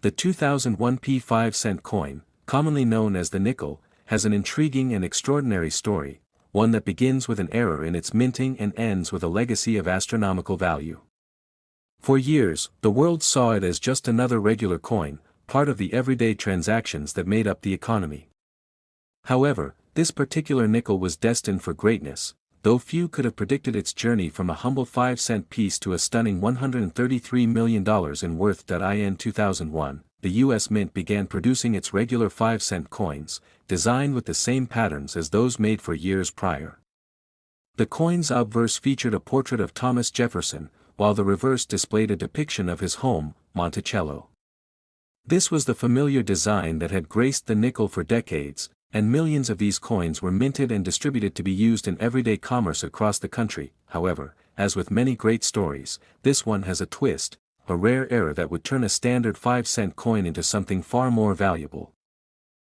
The 2001 5-cent coin, commonly known as the nickel, has an intriguing and extraordinary story, one that begins with an error in its minting and ends with a legacy of astronomical value. For years, the world saw it as just another regular coin, part of the everyday transactions that made up the economy. However, this particular nickel was destined for greatness, though few could have predicted its journey from a humble 5-cent piece to a stunning $133 million in worth. In 2001, the U.S. Mint began producing its regular 5-cent coins, designed with the same patterns as those made for years prior. The coin's obverse featured a portrait of Thomas Jefferson, while the reverse displayed a depiction of his home, Monticello. This was the familiar design that had graced the nickel for decades, and millions of these coins were minted and distributed to be used in everyday commerce across the country. However, as with many great stories, this one has a twist, a rare error that would turn a standard 5-cent coin into something far more valuable.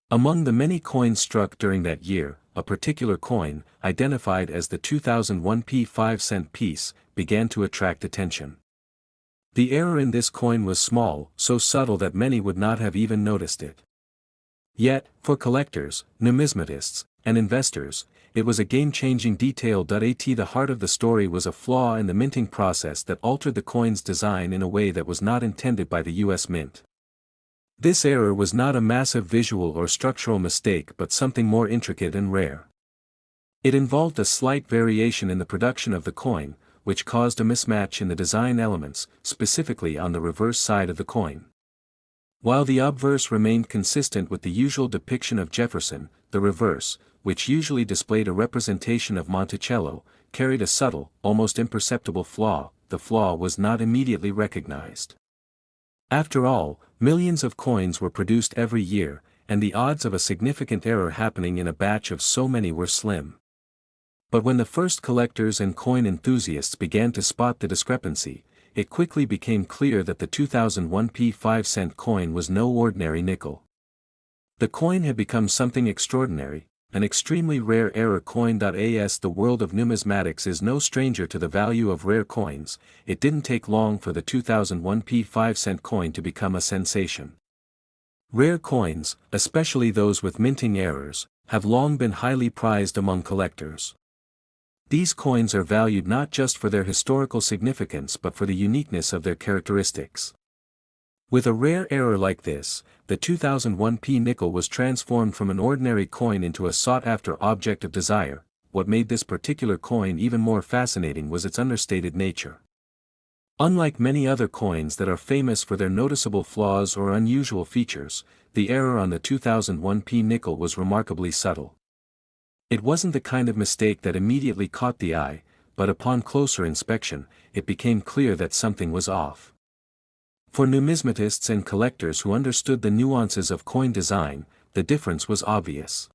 Among the many coins struck during that year, a particular coin, identified as the 2001 5-cent piece, began to attract attention. The error in this coin was small, so subtle that many would not have even noticed it. Yet, for collectors, numismatists, and investors, it was a game-changing detail. The heart of the story was a flaw in the minting process that altered the coin's design in a way that was not intended by the U.S. Mint. This error was not a massive visual or structural mistake but something more intricate and rare. It involved a slight variation in the production of the coin, which caused a mismatch in the design elements, specifically on the reverse side of the coin. While the obverse remained consistent with the usual depiction of Jefferson, the reverse, which usually displayed a representation of Monticello, carried a subtle, almost imperceptible flaw. The flaw was not immediately recognized. After all, millions of coins were produced every year, and the odds of a significant error happening in a batch of so many were slim. But when the first collectors and coin enthusiasts began to spot the discrepancy, it quickly became clear that the 2001 5-cent coin was no ordinary nickel. The coin had become something extraordinary, an extremely rare error coin. The world of numismatics is no stranger to the value of rare coins. It didn't take long for the 2001 5-cent coin to become a sensation. Rare coins, especially those with minting errors, have long been highly prized among collectors. These coins are valued not just for their historical significance but for the uniqueness of their characteristics. With a rare error like this, the 2001 nickel was transformed from an ordinary coin into a sought-after object of desire. What made this particular coin even more fascinating was its understated nature. Unlike many other coins that are famous for their noticeable flaws or unusual features, the error on the 2001 nickel was remarkably subtle. It wasn't the kind of mistake that immediately caught the eye, but upon closer inspection, it became clear that something was off. For numismatists and collectors who understood the nuances of coin design, the difference was obvious.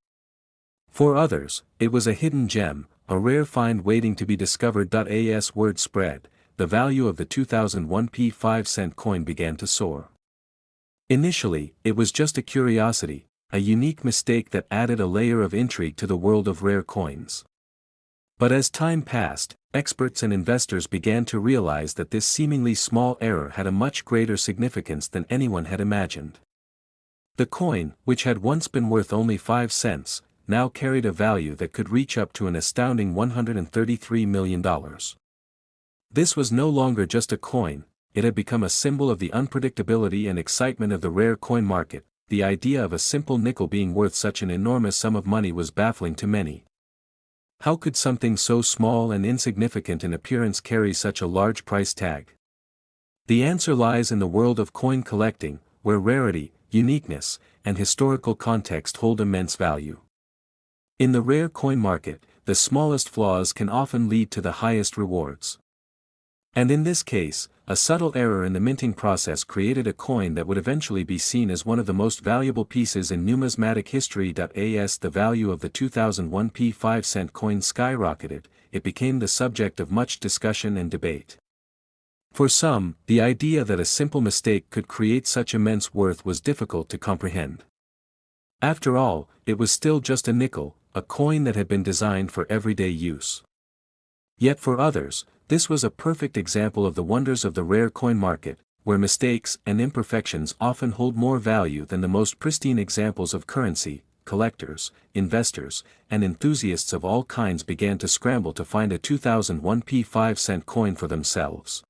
For others, it was a hidden gem, a rare find waiting to be discovered. As word spread, the value of the 2001 5-cent coin began to soar. Initially, it was just a curiosity, a unique mistake that added a layer of intrigue to the world of rare coins. But as time passed, experts and investors began to realize that this seemingly small error had a much greater significance than anyone had imagined. The coin, which had once been worth only 5 cents, now carried a value that could reach up to an astounding $133 million. This was no longer just a coin, it had become a symbol of the unpredictability and excitement of the rare coin market. The idea of a simple nickel being worth such an enormous sum of money was baffling to many. How could something so small and insignificant in appearance carry such a large price tag? The answer lies in the world of coin collecting, where rarity, uniqueness, and historical context hold immense value. In the rare coin market, the smallest flaws can often lead to the highest rewards. And in this case, a subtle error in the minting process created a coin that would eventually be seen as one of the most valuable pieces in numismatic history. As the value of the 2001 5-cent coin skyrocketed, it became the subject of much discussion and debate. For some, the idea that a simple mistake could create such immense worth was difficult to comprehend. After all, it was still just a nickel, a coin that had been designed for everyday use. Yet for others, this was a perfect example of the wonders of the rare coin market. where mistakes and imperfections often hold more value than the most pristine examples of currency, collectors, investors, and enthusiasts of all kinds began to scramble to find a 2001 5-cent coin for themselves.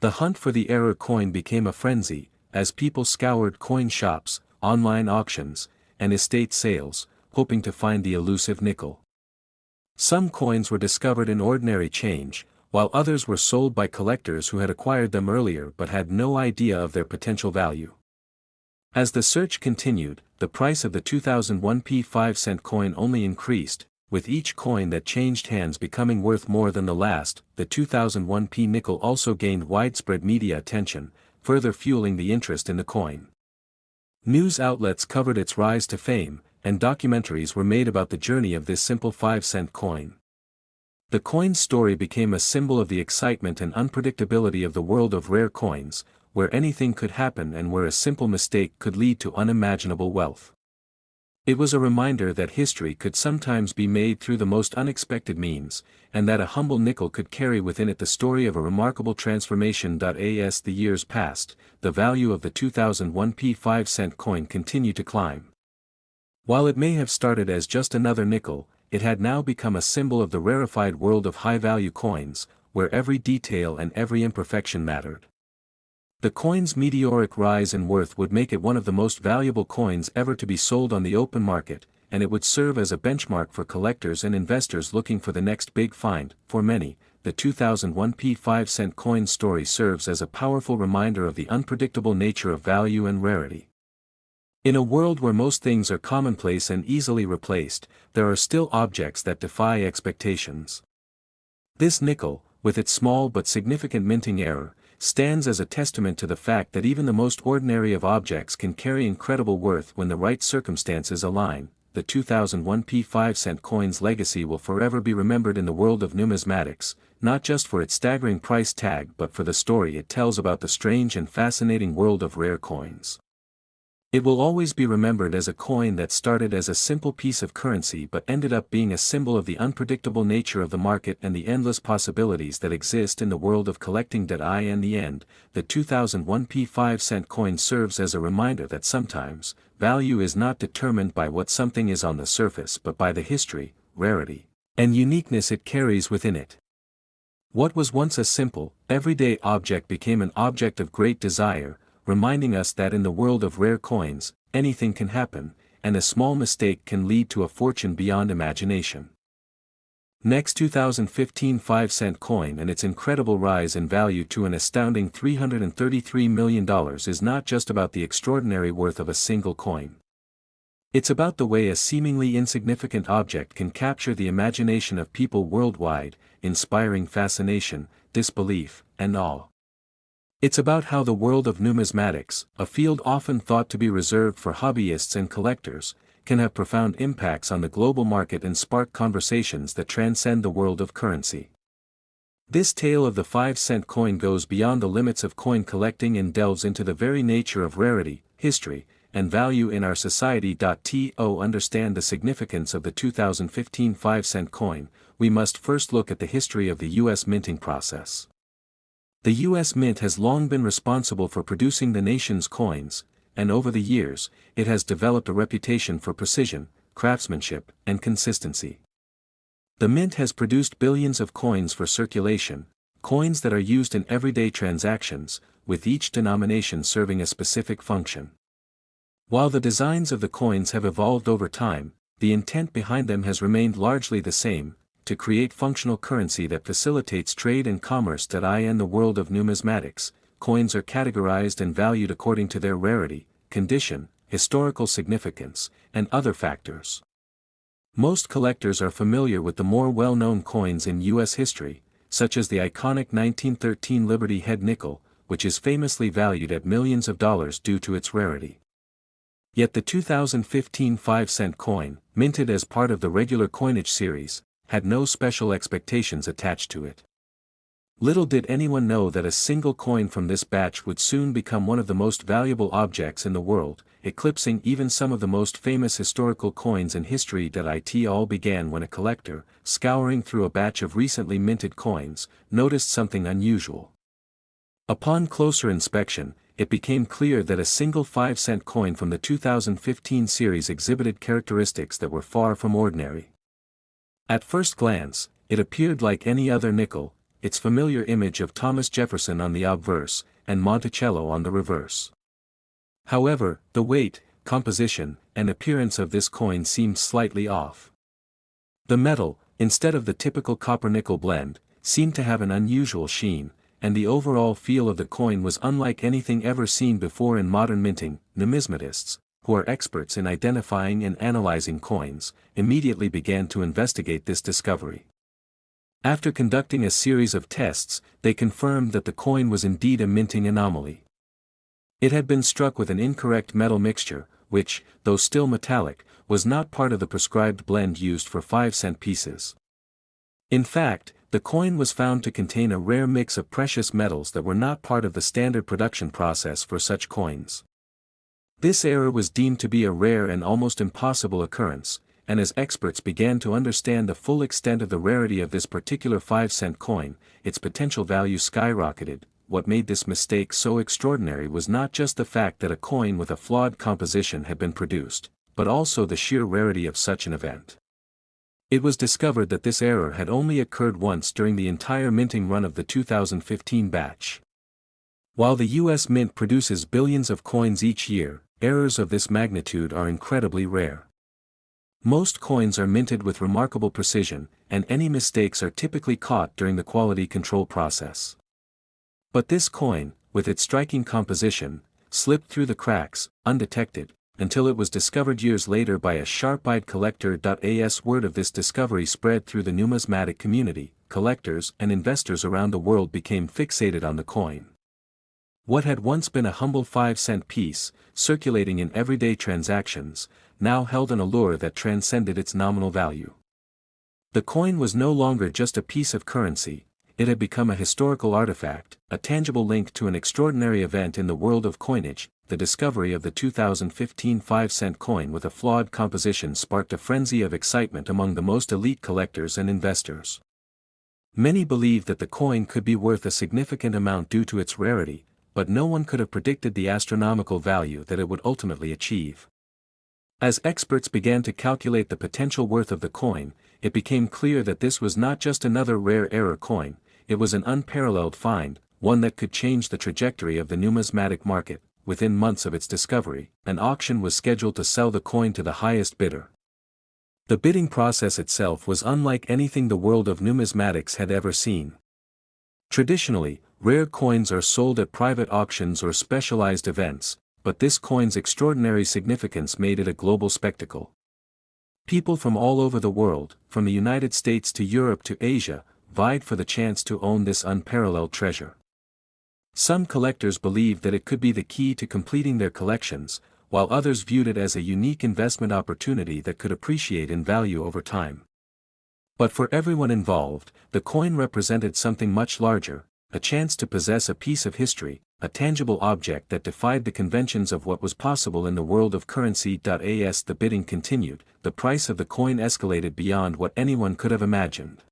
The hunt for the error coin became a frenzy, as people scoured coin shops, online auctions, and estate sales, hoping to find the elusive nickel. Some coins were discovered in ordinary change, while others were sold by collectors who had acquired them earlier but had no idea of their potential value. As the search continued, the price of the 2001 5-cent coin only increased, with each coin that changed hands becoming worth more than the last. The 2001 nickel also gained widespread media attention, further fueling the interest in the coin. News outlets covered its rise to fame, and documentaries were made about the journey of this simple 5-cent coin. The coin's story became a symbol of the excitement and unpredictability of the world of rare coins, where anything could happen and where a simple mistake could lead to unimaginable wealth. It was a reminder that history could sometimes be made through the most unexpected means, and that a humble nickel could carry within it the story of a remarkable transformation. As the years passed, the value of the 2001 5-cent coin continued to climb. While it may have started as just another nickel, it had now become a symbol of the rarefied world of high-value coins, where every detail and every imperfection mattered. The coin's meteoric rise in worth would make it one of the most valuable coins ever to be sold on the open market, and it would serve as a benchmark for collectors and investors looking for the next big find. For many, the 2001 5-cent coin story serves as a powerful reminder of the unpredictable nature of value and rarity. In a world where most things are commonplace and easily replaced, there are still objects that defy expectations. This nickel, with its small but significant minting error, stands as a testament to the fact that even the most ordinary of objects can carry incredible worth when the right circumstances align. The 2001 5-cent coin's legacy will forever be remembered in the world of numismatics, not just for its staggering price tag but for the story it tells about the strange and fascinating world of rare coins. It will always be remembered as a coin that started as a simple piece of currency but ended up being a symbol of the unpredictable nature of the market and the endless possibilities that exist in the world of collecting. In the end, the 2001 5-cent coin serves as a reminder that sometimes, value is not determined by what something is on the surface but by the history, rarity, and uniqueness it carries within it. What was once a simple, everyday object became an object of great desire, reminding us that in the world of rare coins, anything can happen, and a small mistake can lead to a fortune beyond imagination. Next 2015 5-cent coin and its incredible rise in value to an astounding $333 million is not just about the extraordinary worth of a single coin. It's about the way a seemingly insignificant object can capture the imagination of people worldwide, inspiring fascination, disbelief, and awe. It's about how the world of numismatics, a field often thought to be reserved for hobbyists and collectors, can have profound impacts on the global market and spark conversations that transcend the world of currency. This tale of the 5-cent coin goes beyond the limits of coin collecting and delves into the very nature of rarity, history, and value in our society. To understand the significance of the 2015 5-cent coin, we must first look at the history of the U.S. minting process. The U.S. Mint has long been responsible for producing the nation's coins, and over the years, it has developed a reputation for precision, craftsmanship, and consistency. The Mint has produced billions of coins for circulation, coins that are used in everyday transactions, with each denomination serving a specific function. While the designs of the coins have evolved over time, the intent behind them has remained largely the same: to create functional currency that facilitates trade and commerce. In the world of numismatics, coins are categorized and valued according to their rarity, condition, historical significance, and other factors. Most collectors are familiar with the more well-known coins in U.S. history, such as the iconic 1913 Liberty Head nickel, which is famously valued at millions of dollars due to its rarity. Yet the 2015 5-cent coin, minted as part of the regular coinage series, had no special expectations attached to it. Little did anyone know that a single coin from this batch would soon become one of the most valuable objects in the world, eclipsing even some of the most famous historical coins in history. It all began when a collector, scouring through a batch of recently minted coins, noticed something unusual. Upon closer inspection, it became clear that a single 5-cent coin from the 2015 series exhibited characteristics that were far from ordinary. At first glance, it appeared like any other nickel, its familiar image of Thomas Jefferson on the obverse, and Monticello on the reverse. However, the weight, composition, and appearance of this coin seemed slightly off. The metal, instead of the typical copper-nickel blend, seemed to have an unusual sheen, and the overall feel of the coin was unlike anything ever seen before in modern minting. Numismatists, who are experts in identifying and analyzing coins, immediately began to investigate this discovery. After conducting a series of tests, they confirmed that the coin was indeed a minting anomaly. It had been struck with an incorrect metal mixture, which, though still metallic, was not part of the prescribed blend used for 5-cent pieces. In fact, the coin was found to contain a rare mix of precious metals that were not part of the standard production process for such coins. This error was deemed to be a rare and almost impossible occurrence, and as experts began to understand the full extent of the rarity of this particular 5-cent coin, its potential value skyrocketed. What made this mistake so extraordinary was not just the fact that a coin with a flawed composition had been produced, but also the sheer rarity of such an event. It was discovered that this error had only occurred once during the entire minting run of the 2015 batch. While the U.S. Mint produces billions of coins each year, errors of this magnitude are incredibly rare. Most coins are minted with remarkable precision, and any mistakes are typically caught during the quality control process. But this coin, with its striking composition, slipped through the cracks, undetected, until it was discovered years later by a sharp-eyed collector. As word of this discovery spread through the numismatic community, collectors and investors around the world became fixated on the coin. What had once been a humble 5-cent piece, circulating in everyday transactions, now held an allure that transcended its nominal value. The coin was no longer just a piece of currency, it had become a historical artifact, a tangible link to an extraordinary event in the world of coinage. The discovery of the 2015 5-cent coin with a flawed composition sparked a frenzy of excitement among the most elite collectors and investors. Many believed that the coin could be worth a significant amount due to its rarity, but no one could have predicted the astronomical value that it would ultimately achieve. As experts began to calculate the potential worth of the coin, it became clear that this was not just another rare error coin, it was an unparalleled find, one that could change the trajectory of the numismatic market. Within months of its discovery, an auction was scheduled to sell the coin to the highest bidder. The bidding process itself was unlike anything the world of numismatics had ever seen. Traditionally, rare coins are sold at private auctions or specialized events, but this coin's extraordinary significance made it a global spectacle. People from all over the world, from the United States to Europe to Asia, vied for the chance to own this unparalleled treasure. Some collectors believed that it could be the key to completing their collections, while others viewed it as a unique investment opportunity that could appreciate in value over time. But for everyone involved, the coin represented something much larger, a chance to possess a piece of history, a tangible object that defied the conventions of what was possible in the world of currency. As the bidding continued, the price of the coin escalated beyond what anyone could have imagined.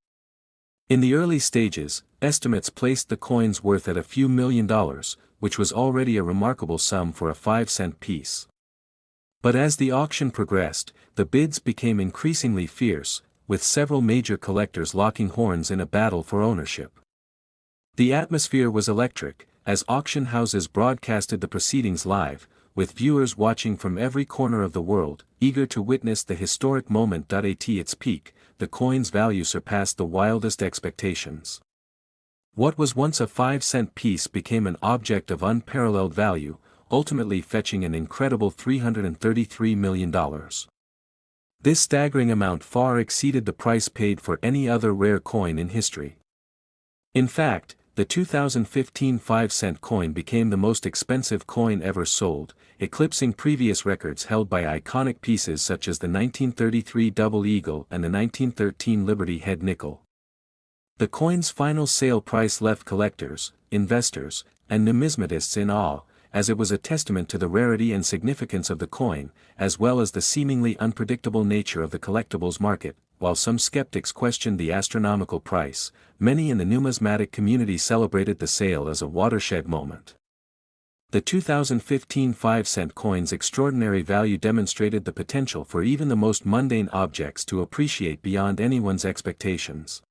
In the early stages, estimates placed the coin's worth at a few $1 million, which was already a remarkable sum for a 5-cent piece. But as the auction progressed, the bids became increasingly fierce, with several major collectors locking horns in a battle for ownership. The atmosphere was electric, as auction houses broadcasted the proceedings live, with viewers watching from every corner of the world, eager to witness the historic moment. At its peak, the coin's value surpassed the wildest expectations. What was once a 5-cent piece became an object of unparalleled value, ultimately fetching an incredible $333 million. This staggering amount far exceeded the price paid for any other rare coin in history. In fact, the 2015 5-cent coin became the most expensive coin ever sold, eclipsing previous records held by iconic pieces such as the 1933 Double Eagle and the 1913 Liberty Head Nickel. The coin's final sale price left collectors, investors, and numismatists in awe, as it was a testament to the rarity and significance of the coin, as well as the seemingly unpredictable nature of the collectibles market. while some skeptics questioned the astronomical price, many in the numismatic community celebrated the sale as a watershed moment. The 2015 5-cent coin's extraordinary value demonstrated the potential for even the most mundane objects to appreciate beyond anyone's expectations.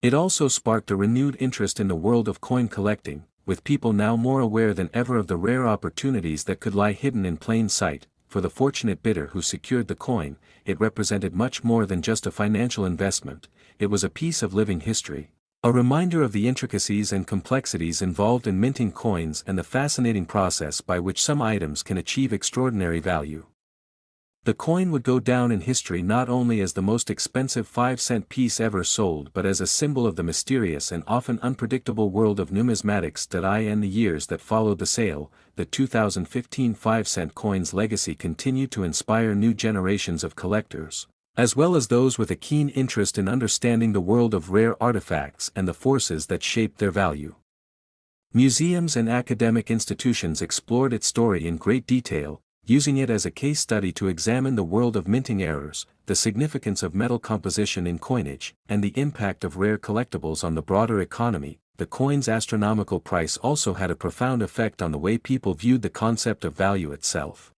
It also sparked a renewed interest in the world of coin collecting, with people now more aware than ever of the rare opportunities that could lie hidden in plain sight. For the fortunate bidder who secured the coin, it represented much more than just a financial investment, it was a piece of living history. A reminder of the intricacies and complexities involved in minting coins and the fascinating process by which some items can achieve extraordinary value. The coin would go down in history not only as the most expensive 5-cent piece ever sold but as a symbol of the mysterious and often unpredictable world of numismatics. In the years that followed the sale, the 2015 5-cent coin's legacy continued to inspire new generations of collectors, as well as those with a keen interest in understanding the world of rare artifacts and the forces that shaped their value. Museums and academic institutions explored its story in great detail, using it as a case study to examine the world of minting errors, the significance of metal composition in coinage, and the impact of rare collectibles on the broader economy. The coin's astronomical price also had a profound effect on the way people viewed the concept of value itself.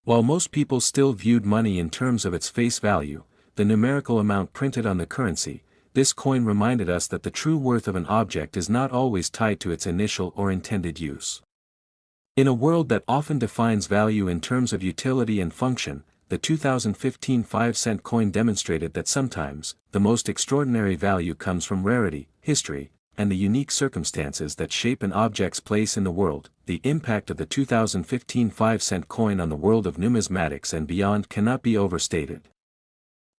While most people still viewed money in terms of its face value, the numerical amount printed on the currency, this coin reminded us that the true worth of an object is not always tied to its initial or intended use. In a world that often defines value in terms of utility and function, the 2015 5-cent coin demonstrated that sometimes, the most extraordinary value comes from rarity, history, and the unique circumstances that shape an object's place in the world. The impact of the 2015 5-cent coin on the world of numismatics and beyond cannot be overstated.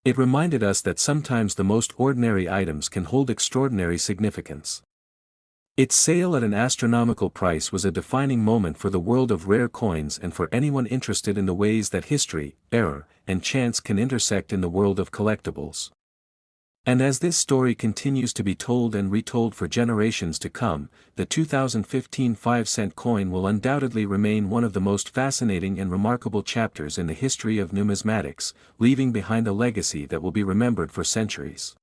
It reminded us that sometimes the most ordinary items can hold extraordinary significance. Its sale at an astronomical price was a defining moment for the world of rare coins and for anyone interested in the ways that history, error, and chance can intersect in the world of collectibles. And as this story continues to be told and retold for generations to come, the 2015 5-cent coin will undoubtedly remain one of the most fascinating and remarkable chapters in the history of numismatics, leaving behind a legacy that will be remembered for centuries.